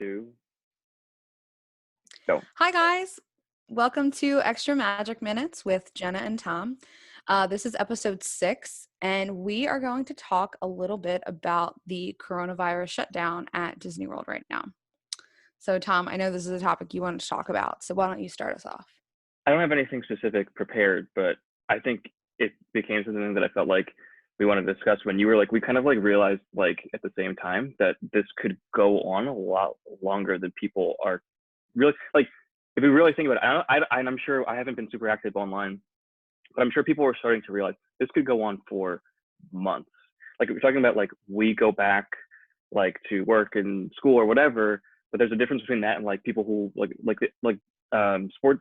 two, go. Hi, guys. Welcome to Extra Magic Minutes with Jenna and Tom. This is episode 6, and we are going to talk a little bit about the coronavirus shutdown at Disney World right now. So, Tom, I know this is a topic you wanted to talk about, so why don't you start us off? I don't have anything specific prepared, but I think it became something that I felt like we wanted to discuss when you were like, we kind of like realized like at the same time that this could go on a lot longer than people are really like. If we really think about it, and I'm sure I haven't been super active online, but I'm sure people are starting to realize this could go on for months. Like if we're talking about like we go back like to work and school or whatever, but there's a difference between that and like people who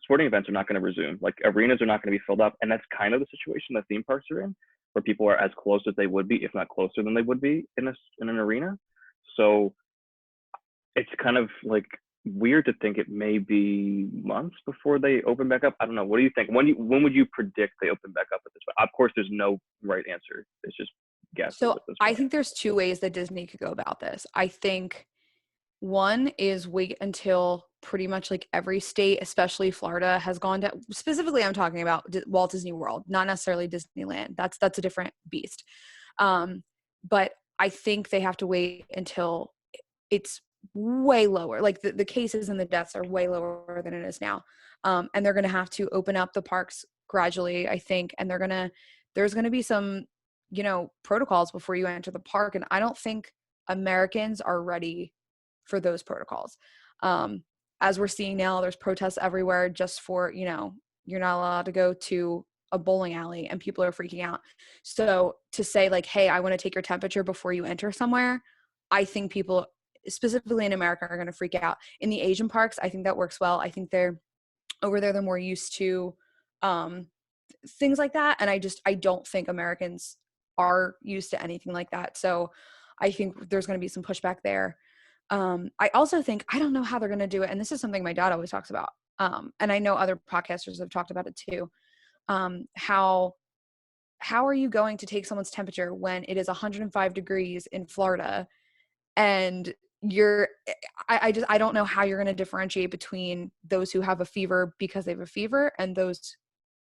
sporting events are not going to resume. Like arenas are not going to be filled up, and that's kind of the situation that theme parks are in, where people are as close as they would be, if not closer than they would be in an arena. So it's kind of like weird to think it may be months before they open back up. I don't know. What do you think? When would you predict they open back up at this point? Of course, there's no right answer. It's just guesses So, at this I point. think there's two ways that Disney could go about this. I think one is wait until pretty much like every state, especially Florida, has gone to. Specifically, I'm talking about Walt Disney World, not necessarily Disneyland. That's a different beast. But I think they have to wait until it's way lower. Like the cases and the deaths are way lower than it is now. And they're going to have to open up the parks gradually, I think. And there's going to be some, protocols before you enter the park. And I don't think Americans are ready for those protocols. Um, as we're seeing now, there's protests everywhere just for, you're not allowed to go to a bowling alley and people are freaking out. So to say like, hey, I want to take your temperature before you enter somewhere, I think people specifically in America are going to freak out. In the Asian parks, I think that works well. I think they're over there, they're more used to um, things like that. And I don't think Americans are used to anything like that. So I think there's going to be some pushback there. I also think, I don't know how they're going to do it. And this is something my dad always talks about. And I know other podcasters have talked about it too. How are you going to take someone's temperature when it is 105 degrees in Florida and I don't know how you're going to differentiate between those who have a fever because they have a fever and those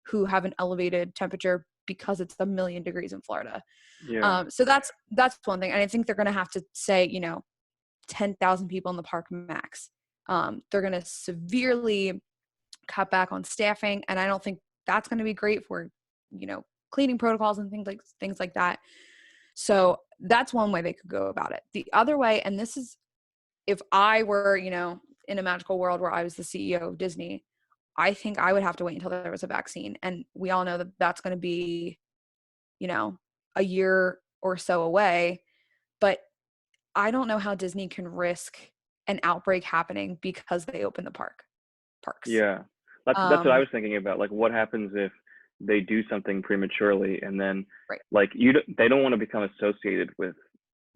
who have an elevated temperature because it's a million degrees in Florida. Yeah. So that's one thing. And I think they're going to have to say, 10,000 people in the park max. They're going to severely cut back on staffing. And I don't think that's going to be great for, cleaning protocols and things like that. So that's one way they could go about it. The other way, and this is if I were, in a magical world where I was the CEO of Disney, I think I would have to wait until there was a vaccine. And we all know that that's going to be, you know, a year or so away. But I don't know how Disney can risk an outbreak happening because they open the parks. Yeah. That's what I Um, was thinking about. Like, what happens if they do something prematurely and then, right. like, they don't want to become associated with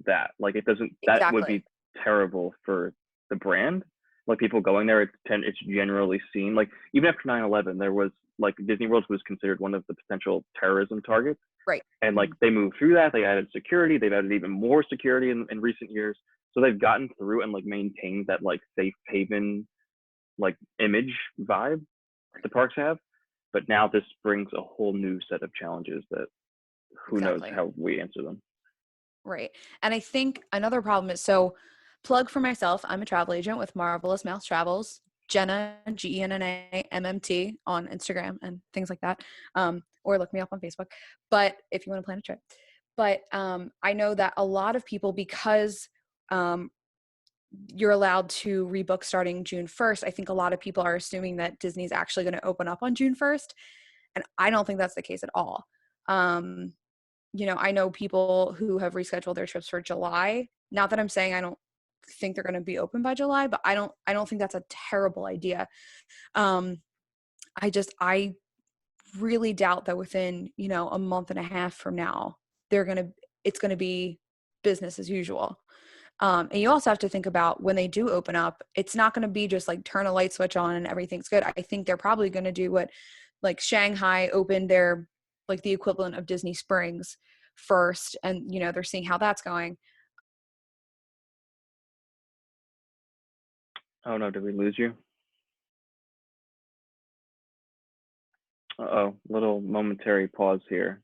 that. Like, it doesn't. That would Exactly. be terrible for the brand. Like people going there, it's generally seen. Like even after 9/11, there was like Disney World was considered one of the potential terrorism targets, Right. and like Mhm. they moved through that. They added security. They've added even more security in recent years. So they've gotten through and like maintained that like safe haven like image vibe that the parks have. But now this brings a whole new set of challenges that who knows Exactly. how we answer them. Right. And I think another problem is so plug for myself, I'm a travel agent with Marvelous Mouse Travels, Genna, GENNA, on Instagram and things like that. Or look me up on Facebook. But if you want to plan a trip. But I know that a lot of people, because um, you're allowed to rebook starting June 1st, I think a lot of people are assuming that Disney's actually going to open up on June 1st. And I don't think that's the case at all. Um, I know people who have rescheduled their trips for July. Not that I'm saying I don't think they're going to be open by July, but I don't think that's a terrible idea. Um, I really doubt that within, a month and a half from now, it's going to be business as usual. And you also have to think about when they do open up, it's not going to be just like turn a light switch on and everything's good. I think they're probably going to do what like Shanghai opened their like the equivalent of Disney Springs first, and they're seeing how that's going. Oh no, did we lose you? Uh-oh, little momentary pause here.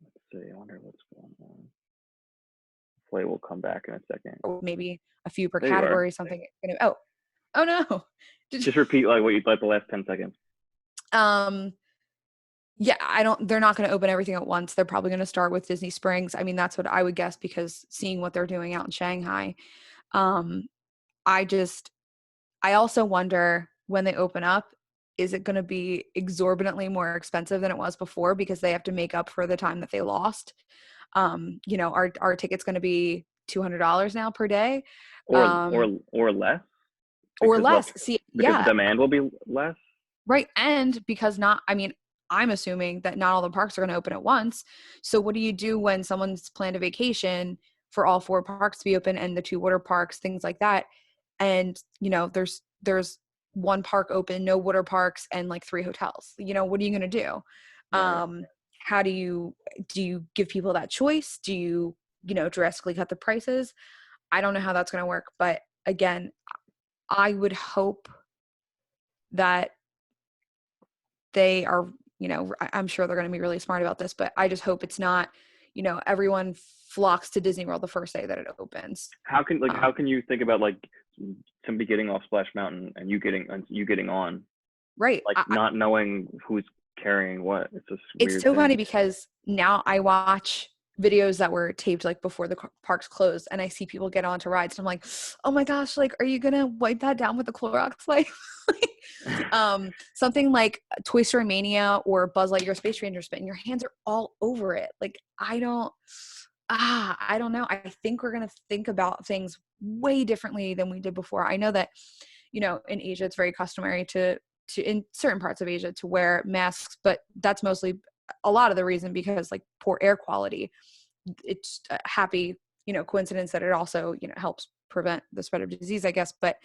Let's see. I wonder what's going on. Hopefully we'll come back in a second. Or maybe a few per There you are. category, something. Oh no. Just repeat like what you like the last 10 seconds. um, yeah, they're not going to open everything at once. They're probably going to start with Disney Springs. I mean, that's what I would guess because seeing what they're doing out in Shanghai. Um, I just, I also wonder when they open up, is it going to be exorbitantly more expensive than it was before because they have to make up for the time that they lost? Our ticket's going to be $200 now per day, Or um, or less or because less. See, because the yeah, demand will be less. right. And because not, I mean, I'm assuming that not all the parks are going to open at once. So what do you do when someone's planned a vacation for all four parks to be open and the two water parks, things like that? And, there's one park open, no water parks, and like three hotels. What are you going to do? Right. How do you give people that choice? Do you drastically cut the prices? I don't know how that's going to work. But again, I would hope that they are, I'm sure they're going to be really smart about this, but I just hope it's not, everyone flocks to Disney World the first day that it opens. How can you think about like somebody getting off Splash Mountain and you getting on, Right. like not knowing who's carrying what? It's just a It's weird so thing. funny because now I watch videos that were taped like before the parks closed and I see people get onto rides and I'm like, oh my gosh, like, are you gonna wipe that down with the Clorox wipe? Something like Toy Story Mania or Buzz Lightyear Space Ranger spit and your hands are all over it. Like, I don't know. I think we're gonna think about things way differently than we did before. I know that, in Asia it's very customary to in certain parts of Asia to wear masks, but that's mostly a lot of the reason because like poor air quality. It's a happy, coincidence that it also, helps prevent the spread of disease, I guess. But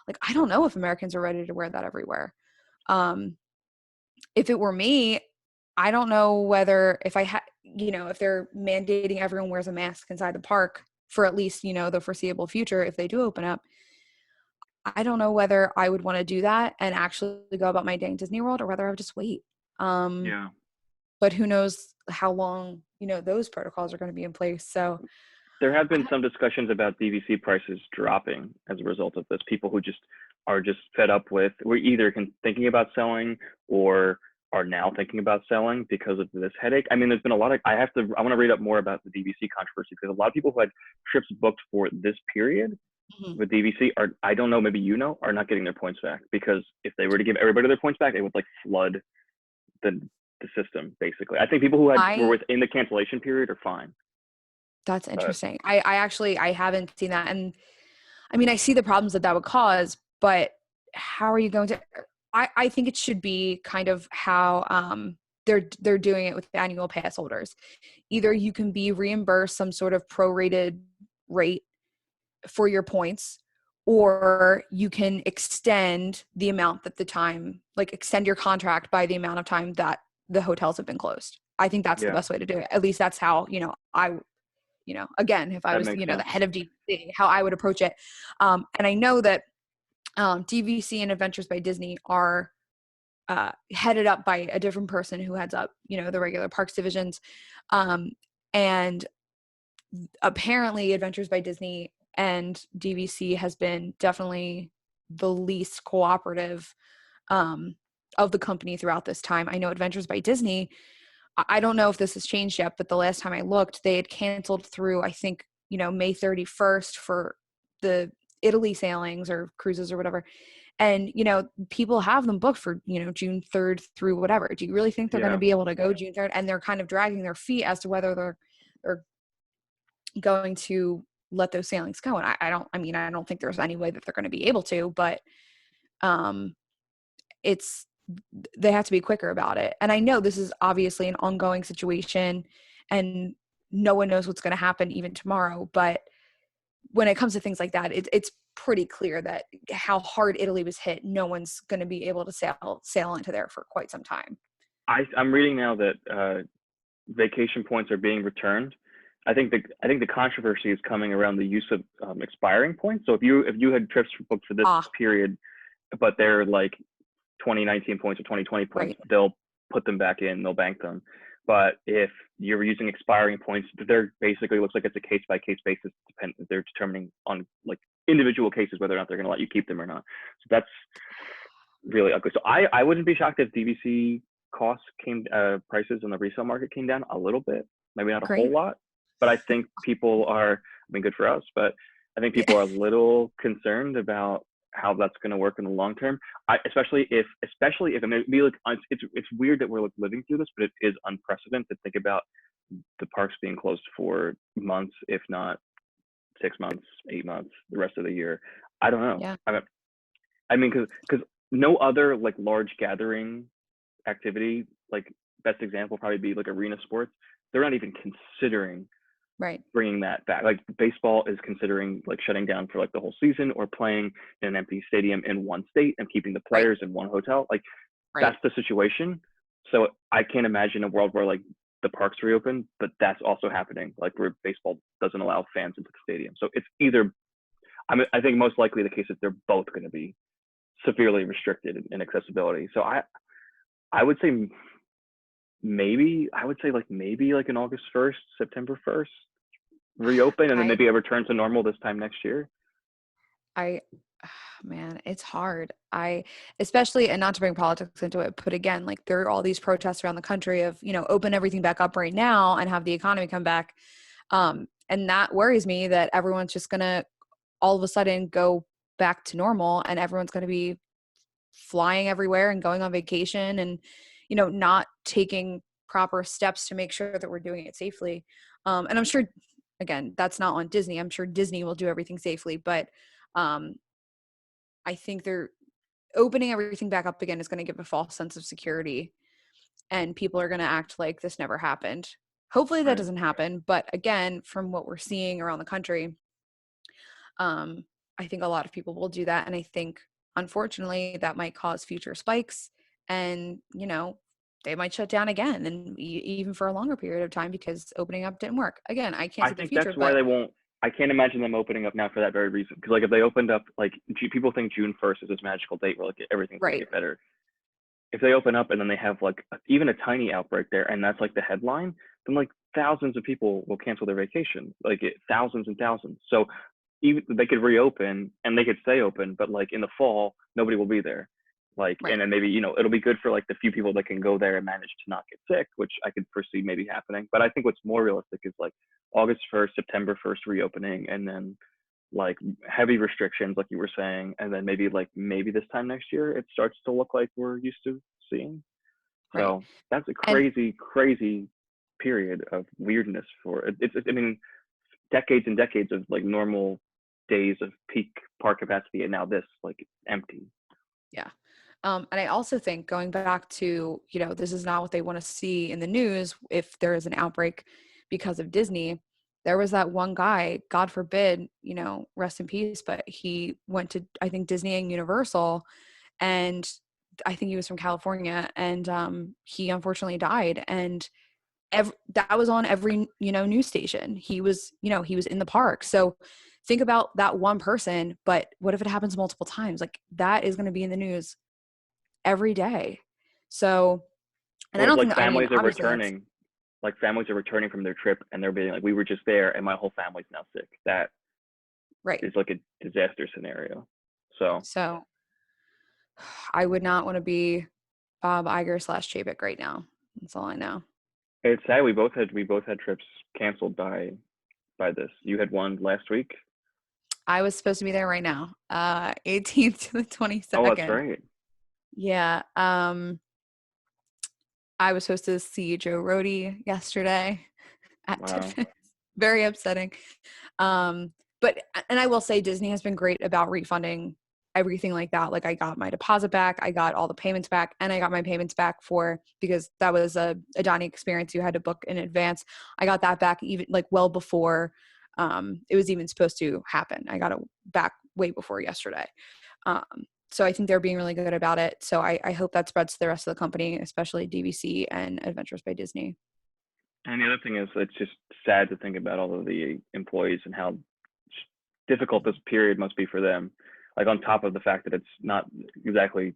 like, I don't know if Americans are ready to wear that everywhere. Um, if it were me, I don't know whether if I had, if they're mandating everyone wears a mask inside the park for at least, the foreseeable future, if they do open up, I don't know whether I would want to do that and actually go about my day in Disney World or whether I would just wait. Um, Yeah. but who knows how long, those protocols are going to be in place. So There have I been some discussions about DVC prices dropping as a result of this. People who just are just fed up with, we're either thinking about selling or are now thinking about selling because of this headache. I mean, there's been a lot of, I want to read up more about the DVC controversy because a lot of people who had trips booked for this period Mhm. with DVC are, I don't know, maybe are not getting their points back because if they were to give everybody their points back, it would like flood the the system basically. I think people who were I within the cancellation period are fine, That's but interesting. I actually I haven't seen that, and I mean I see the problems that would cause, but how are you going to? I think it should be kind of how they're doing it with the annual pass holders. Either you can be reimbursed some sort of prorated rate for your points, or you can extend the amount that extend your contract by the amount of time that the hotels have been closed. I think that's the yeah, best way to do it. At least that's how, again, if I that was, makes the sense. head of DVC, how I would approach it. And I know that DVC and Adventures by Disney are headed up by a different person who heads up, the regular parks divisions. And apparently Adventures by Disney and DVC has been definitely the least cooperative of the company throughout this time. I know Adventures by Disney, I don't know if this has changed yet, but the last time I looked, they had canceled through, I think, May 31st for the Italy sailings or cruises or whatever. And, people have them booked for, June 3rd through whatever. Do you really think they're going to Yeah, be able to go June 3rd? And they're kind of dragging their feet as to whether they're going to let those sailings go. And I don't think there's any way that they're going to be able to, but um, it's, they have to be quicker about it. And I know this is obviously an ongoing situation and no one knows what's going to happen even tomorrow. But when it comes to things like that, it's pretty clear that how hard Italy was hit, no one's going to be able to sail into there for quite some time. I'm reading now that vacation points are being returned. I think the controversy is coming around the use of expiring points. So if you had trips booked for this Ah, period, but they're like 2019 points or 2020 points, right, they'll put them back in, they'll bank them. But if you're using expiring points, they're basically looks like it's a case by case basis. They're determining on like individual cases whether or not they're going to let you keep them or not. So that's really ugly. So I wouldn't be shocked if DVC costs came prices on the resale market came down a little bit, maybe not a whole great. lot, but I think people are, I mean, good for us, but I think Yeah, people are a little concerned about how that's going to work in the long term. Especially if it may be like it's weird that we're like living through this, but it is unprecedented to think about the parks being closed for months, if not 6 months, 8 months, the rest of the year. I don't know. yeah, I mean, because no other like large gathering activity, like best example probably be like arena sports. They're not even considering right, bringing that back. Like baseball is considering like shutting down for like the whole season or playing in an empty stadium in one state and keeping the right, players in one hotel. Like right. that's the situation. So I can't imagine a world where like the parks reopen, but that's also happening. Like where baseball doesn't allow fans into the stadium. So it's either I think most likely the case is they're both going to be severely restricted in accessibility. So I would say maybe like an August 1st, September 1st reopen, and then I, maybe a return to normal this time next year. I, man, it's hard. Especially, and not to bring politics into it, but again, like there are all these protests around the country of, open everything back up right now and have the economy come back. And that worries me that everyone's just going to all of a sudden go back to normal and everyone's going to be flying everywhere and going on vacation and, not taking proper steps to make sure that we're doing it safely. And I'm sure, again, that's not on Disney. I'm sure Disney will do everything safely, but um, I think they're opening everything back up again is going to give a false sense of security and people are going to act like this never happened. Hopefully that Right. doesn't happen. But again, from what we're seeing around the country, um, I think a lot of people will do that. And I think, unfortunately, that might cause future spikes and, they might shut down again and even for a longer period of time because opening up didn't work. Again, I can't I see the think future, that's why but they won't. I can't imagine them opening up now for that very reason. Because like if they opened up, like people think June 1st is this magical date where like everything's gonna right, get better. If they open up and then they have like even a tiny outbreak there, and that's like the headline, then like thousands of people will cancel their vacation, like thousands and thousands. So even they could reopen and they could stay open, but like in the fall, nobody will be there. Like, right, and then maybe, it'll be good for like the few people that can go there and manage to not get sick, which I could foresee maybe happening. But I think what's more realistic is like August 1st, September 1st reopening, and then like heavy restrictions, like you were saying, and then maybe this time next year it starts to look like we're used to seeing. right. So that's a And crazy, crazy period of weirdness for it. I mean, decades and decades of like normal days of peak park capacity, and now this like empty. yeah. And I also think going back to, this is not what they want to see in the news if there is an outbreak because of Disney. There was that one guy, God forbid, rest in peace, but he went to, I think, Disney and Universal, and I think he was from California, and he unfortunately died. And that was on every, news station. He was in the park. So think about that one person, but what if it happens multiple times? Like that is going to be in the news every day. So, and I What if don't like think, I mean, families are obviously that's returning, from their trip and they're being like, we were just there and my whole family's now sick. That right. is like a disaster scenario. So So I would not want to be Bob Iger slash Chapek right now. That's all I know. it's sad we both had trips canceled by this. You had one last week. I was supposed to be there right now, 18th to the Oh, that's 22nd. right. Yeah. I was supposed to see Joe Rody yesterday at Wow. Tiffin. Very upsetting. But and I will say Disney has been great about refunding everything like that. Like I got my deposit back, I got all the payments back, and I got my payments back because that was a dining experience you had to book in advance. I got that back even like well before it was even supposed to happen. I got it back way before yesterday. Um, so I think they're being really good about it. So I hope that spreads to the rest of the company, especially DVC and Adventures by Disney. And the other thing is, it's just sad to think about all of the employees and how difficult this period must be for them. Like on top of the fact that it's not exactly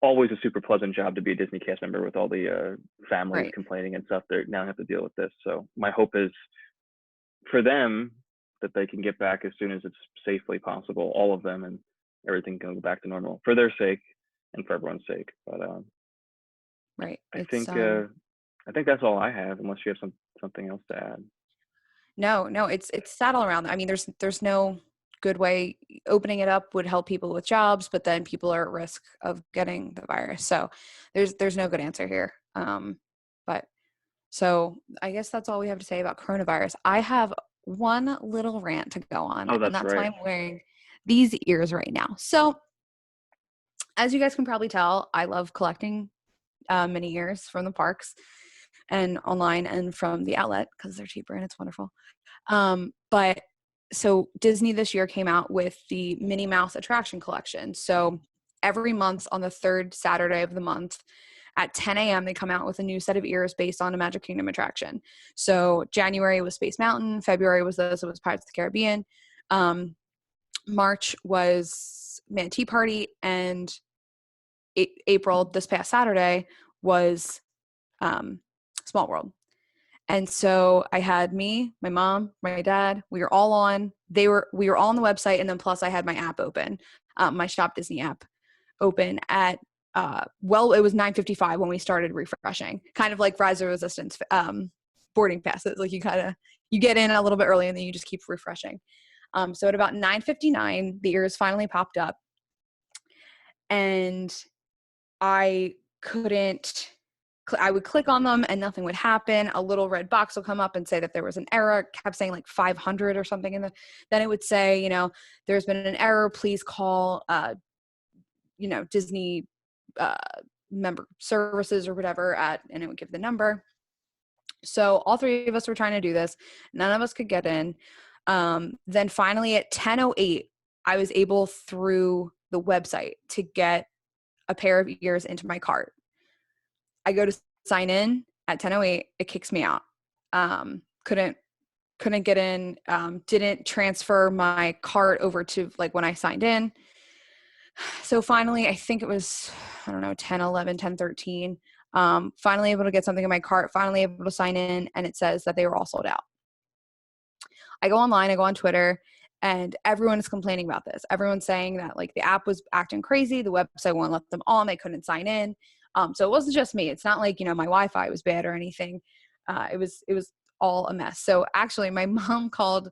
always a super pleasant job to be a Disney cast member with all the families Right. complaining and stuff. They now have to deal with this. So my hope is for them that they can get back as soon as it's safely possible, all of them, and everything can go back to normal for their sake and for everyone's sake. But Right. I It's think I think that's all I have, unless you have something else to add. no, no, it's sad all around. I mean, there's no good way. Opening it up would help people with jobs, but then people are at risk of getting the virus. So there's no good answer here. But so I guess that's all we have to say about coronavirus. I have one little rant to go on, Oh, and that's that's why right. I'm wearing these ears right now. So as you guys can probably tell, I love collecting mini ears from the parks and online and from the outlet because they're cheaper and it's wonderful. But so Disney this year came out with the Minnie Mouse attraction collection. So every month on the third Saturday of the month at 10 a.m., they come out with a new set of ears based on a Magic Kingdom attraction. So January was Space Mountain, February was this, it was Pirates of the Caribbean. Um, March was Manatee Party, and April, this past Saturday, was Small World. And so I had me, my mom, my dad, we were all on, we were all on the website. And then plus I had my app open, my Shop Disney app open at, it was 9:55 when we started refreshing, kind of like Rise of Resistance, boarding passes. Like you get in a little bit early and then you just keep refreshing. So at about 9:59, the ears finally popped up, and I couldn't, I would click on them and nothing would happen. A little red box will come up and say that there was an error. It kept saying like 500 or something. And then it would say, there's been an error. Please call, Disney uh, member services or whatever and it would give the number. So all three of us were trying to do this. None of us could get in. Then finally at 10:08, I was able through the website to get a pair of ears into my cart. I go to sign in at 10:08. It kicks me out. Couldn't get in. Didn't transfer my cart over to like when I signed in. So finally, I think it was, I don't know, 10, 11, 10, 13. Finally able to get something in my cart, finally able to sign in, and it says that they were all sold out. I go online, I go on Twitter, and everyone is complaining about this. Everyone's saying that like the app was acting crazy, the website won't let them on, they couldn't sign in. So it wasn't just me. It's not like, my Wi-Fi was bad or anything. It was all a mess. So actually my mom called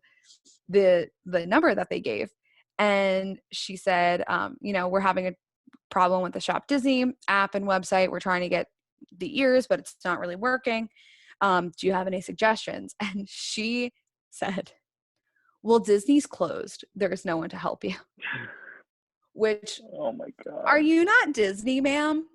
the number that they gave, and she said, we're having a problem with the Shop Disney app and website. We're trying to get the ears, but it's not really working. Do you have any suggestions? And she said, well, Disney's closed. There's no one to help you. Which, Oh my are god. you not Disney, ma'am?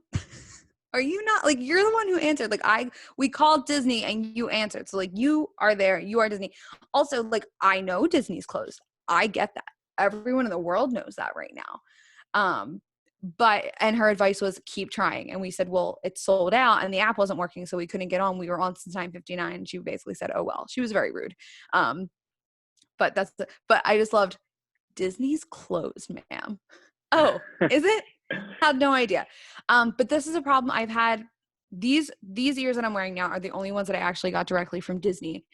Are you not, like, you're the one who answered? Like, we called Disney and you answered. So like, you are there, you are Disney. Also, like, I know Disney's closed. I get that. Everyone in the world knows that right now. And her advice was keep trying. And we said, well, it's sold out and the app wasn't working, so we couldn't get on. We were on since 9:59. And she basically said, oh well. She was very rude. But I just loved, Disney's closed, ma'am. Oh, is it? Had no idea. But this is a problem I've had. These ears that I'm wearing now are the only ones that I actually got directly from Disney.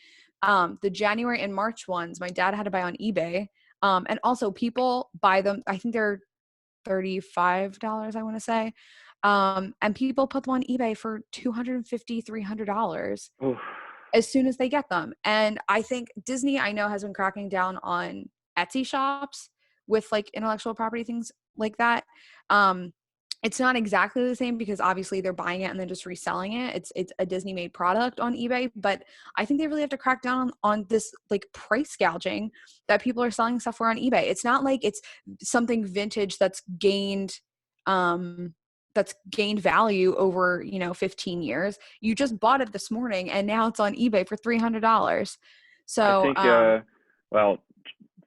The January and March ones, my dad had to buy on eBay. And also people buy them. I think they're $35, I want to say. And people put them on eBay for $250, $300 Oof. as soon as they get them. And I think Disney, I know, has been cracking down on Etsy shops with like intellectual property things like that. It's not exactly the same because obviously they're buying it and then just reselling it. It's a Disney made product on eBay, but I think they really have to crack down on this like price gouging that people are selling stuff for on eBay. It's not like it's something vintage that's gained value over 15 years. You just bought it this morning and now it's on eBay for $300. I So think well,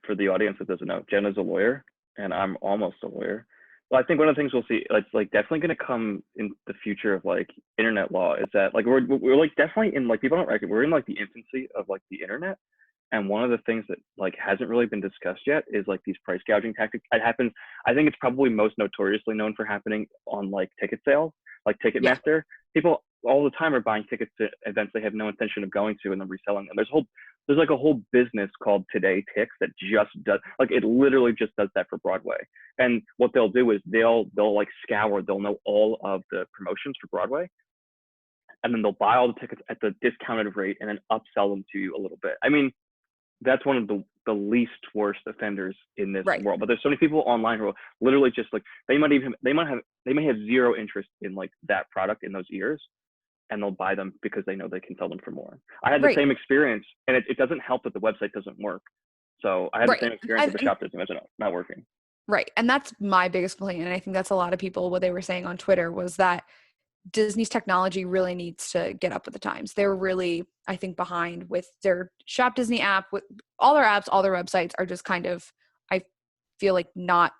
for the audience that doesn't know, Jenna's a lawyer and I'm almost a lawyer. Well, I think one of the things we'll see, it's like definitely going to come in the future of like internet law is that like we're like definitely in like people don't reckon we're in like the infancy of like the internet. And one of the things that like hasn't really been discussed yet is like these price gouging tactics. It happens. I think it's probably most notoriously known for happening on like ticket sales, like Yeah, Ticketmaster. People all the time are buying tickets to events they have no intention of going to and then reselling them. There's like a whole business called Today Ticks that just does like it literally just does that for Broadway. And what they'll do is they'll like scour, they'll know all of the promotions for Broadway, and then they'll buy all the tickets at the discounted rate and then upsell them to you a little bit. I mean, that's one of the least worst offenders in this right. world. But there's so many people online who are literally just like they may have zero interest in like that product in those ears, and they'll buy them because they know they can sell them for more. I had the Right. same experience, and it doesn't help that the website doesn't work. So I had the Right. same experience with the shop doesn't not working. Right. And that's my biggest complaint. And I think that's a lot of people, what they were saying on Twitter was that Disney's technology really needs to get up with the times. They're really, I think, behind with their Shop Disney app, with all their apps, all their websites are just kind of, I feel like, not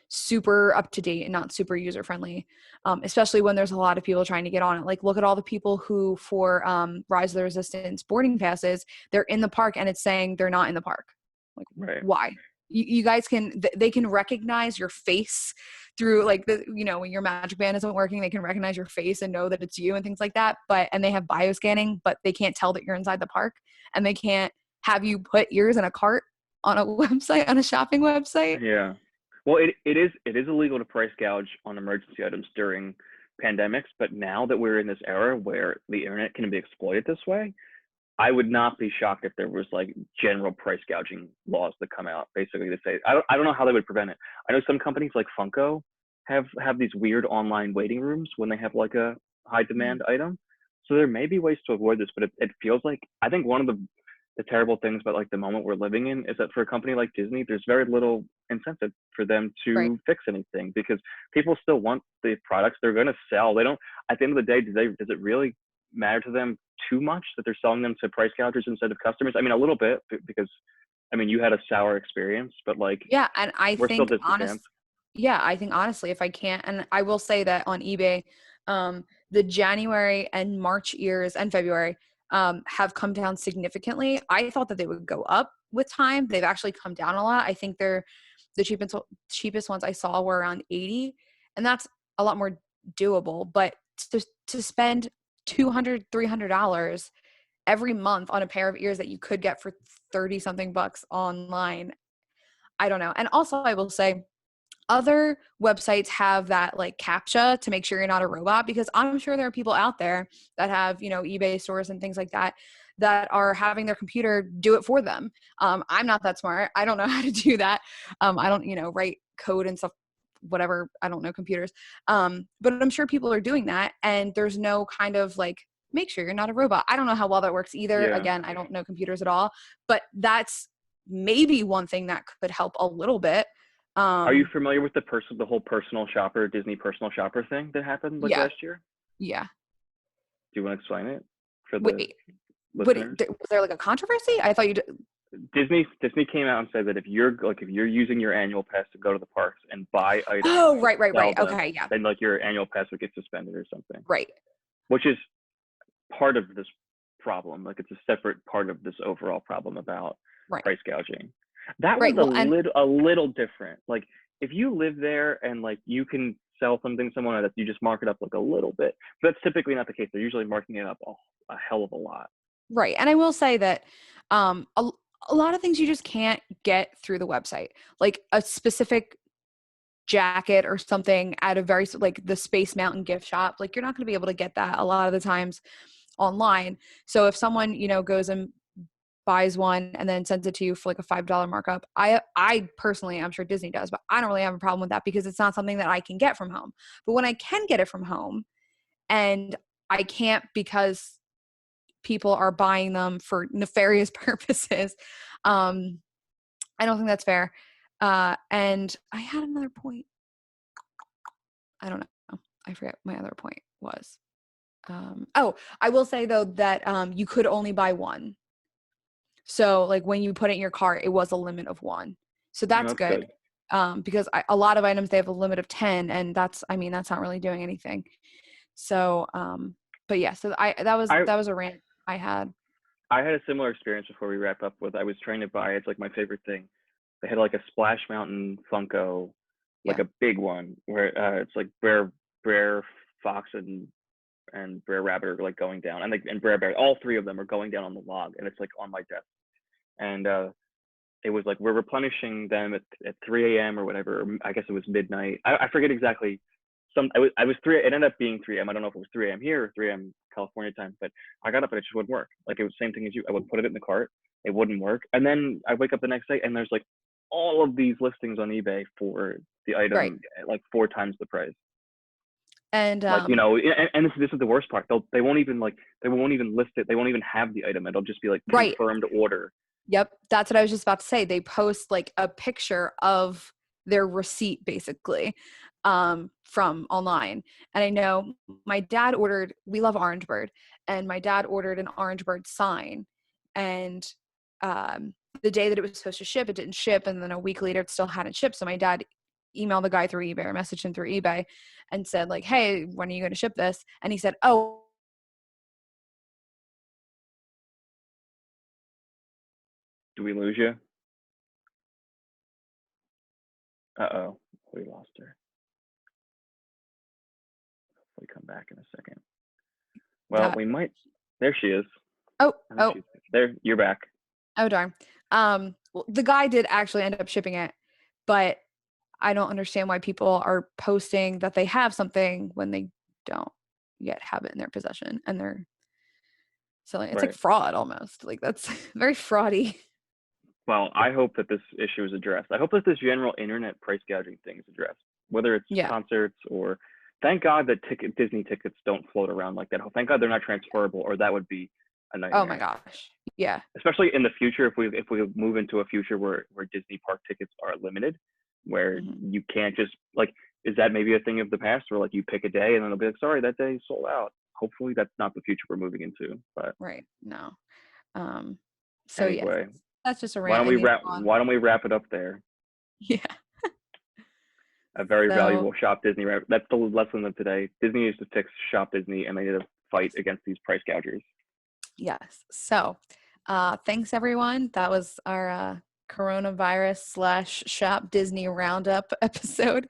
super up to date and not super user friendly, especially when there's a lot of people trying to get on it. Like, look at all the people who, for Rise of the Resistance boarding passes, they're in the park and it's saying they're not in the park. Like, Right. why? You guys they can recognize your face through like when your magic band isn't working, they can recognize your face and know that it's you and things like that. And they have bioscanning, but they can't tell that you're inside the park, and they can't have you put ears in a cart on a website, on a shopping website. Yeah. Well, it is illegal to price gouge on emergency items during pandemics, but now that we're in this era where the internet can be exploited this way, I would not be shocked if there was like general price gouging laws that come out basically to say I don't know how they would prevent it. I know some companies like Funko have these weird online waiting rooms when they have like a high Mm. demand item. So there may be ways to avoid this, but it feels like I think one of the terrible things about like the moment we're living in is that for a company like Disney, there's very little incentive for them Right. to fix anything because people still want the products they're going to sell. They don't. At the end of the day, does it really matter to them too much that they're selling them to price gougers instead of customers? I mean, a little bit because I mean you had a sour experience, but like Yeah, and we're still disadvantaged. I think honestly, if I can't, and I will say that on eBay, the January and March ears and February have come down significantly. I thought that they would go up with time. They've actually come down a lot. I think they're the cheapest ones I saw were around 80, and that's a lot more doable. But to spend $200, $300 every month on a pair of ears that you could get for 30 something bucks online, I don't know. And also, I will say, other websites have that like captcha to make sure you're not a robot, because I'm sure there are people out there that have, eBay stores and things like that that are having their computer do it for them. I'm not that smart. I don't know how to do that. I don't, write code and stuff, whatever. I don't know computers. But I'm sure people are doing that, and there's no kind of like, make sure you're not a robot. I don't know how well that works either. Yeah. Again, I don't know computers at all, but that's maybe one thing that could help a little bit. Are you um familiar with the whole personal shopper Disney personal shopper thing that happened like yeah, last year? yeah. Do you want to explain it for the Wait, listeners? was there like a controversy? I thought you did. Disney came out and said that if you're using your annual pass to go to the parks and buy items Oh, to right, right, sell right. them, Okay, yeah, then like your annual pass would get suspended or something, right, which is part of this problem. Like it's a separate part of this overall problem about right, price gouging. That was right. Well, and a little different. Like if you live there and like you can sell something to someone that you just mark it up like a little bit, but that's typically not the case. They're usually marking it up a hell of a lot. right, and I will say that um, a, a lot of things you just can't get through the website, like a specific jacket or something at a very like the Space Mountain gift shop. Like you're not going to be able to get that a lot of the times online. So if someone goes and buys one and then sends it to you for like a $5 markup, I personally, I'm sure Disney does, but I don't really have a problem with that because it's not something that I can get from home. But when I can get it from home and I can't because people are buying them for nefarious purposes, um I don't think that's fair. And I had another point. I don't know, I forget my other point was. Oh, I will say though that you could only buy one. So like when you put it in your cart, it was a limit of one. So No, that's that's good. good. because a lot of items they have a limit of 10, and that's not really doing anything. So, but yeah, so I that was a rant I had. I had a similar experience before we wrap up with I was trying to buy it's like my favorite thing. They had like a Splash Mountain Funko, like Yeah, a big one where it's like Brer Fox and Brer Rabbit are like going down and like and Brer Bear, all three of them are going down on the log and it's like on my desk. And it was like we're replenishing them at 3 a.m. or whatever. Or I guess it was midnight. I forget exactly. I was 3. It ended up being 3 a.m. I don't know if it was 3 a.m. here or 3 a.m. California time, but I got up and it just wouldn't work. Like it was the same thing as you. I would put it in the cart, it wouldn't work, and then I wake up the next day and there's like all of these listings on eBay for the right. item at like 4 times the price. And Like and this is the worst part. They won't even list it. They won't even have the item. It'll just be like right. confirmed order. Yep, that's what I was just about to say. They post like a picture of their receipt basically from online. And I know my dad ordered, we love Orange Bird, and my dad ordered an Orange Bird sign. And the day that it was supposed to ship, it didn't ship. And then a week later, it still hadn't shipped. So my dad emailed the guy through eBay or messaged him through eBay and said, like, hey, when are you going to ship this? And he said, oh, Do we lose you? Uh-oh, we lost her. We come back in a second. Well, that, we might. There she is. oh, I think oh, she's there. You're back. oh, darn. Well, the guy did actually end up shipping it, but I don't understand why people are posting that they have something when they don't yet have it in their possession and they're selling. It's like Right. fraud almost. Like that's very fraudy. Well, I hope that this issue is addressed. I hope that this general internet price gouging thing is addressed, whether it's Yeah. concerts or. Thank God that Disney tickets don't float around like that. Thank God they're not transferable, or that would be a Oh my nightmare. gosh. Yeah. Especially in the future, if we move into a future where Disney park tickets are limited, where Hmm. you can't just like, is that maybe a thing of the past where like you pick a day and then they'll be like, sorry, that day sold out. Hopefully that's not the future we're moving into. But Right. No. Um, so yes, anyway, that's just a why rant don't I we need to wrap go on. why don't we wrap it up there? Yeah. A very So valuable Shop Disney. That's the lesson of today. Disney needs to fix Shop Disney, and they need to fight against these price gougers. yes. So thanks everyone. That was our coronavirus slash shop Disney roundup episode.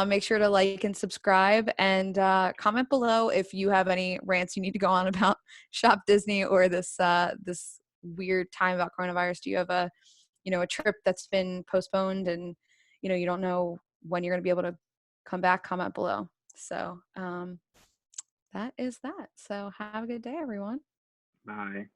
Make sure to like and subscribe and comment below if you have any rants you need to go on about shop Disney or this weird time about coronavirus. Do you have a trip that's been postponed and you don't know when you're going to be able to come back? Comment below. So that is that. So have a good day, everyone. Bye.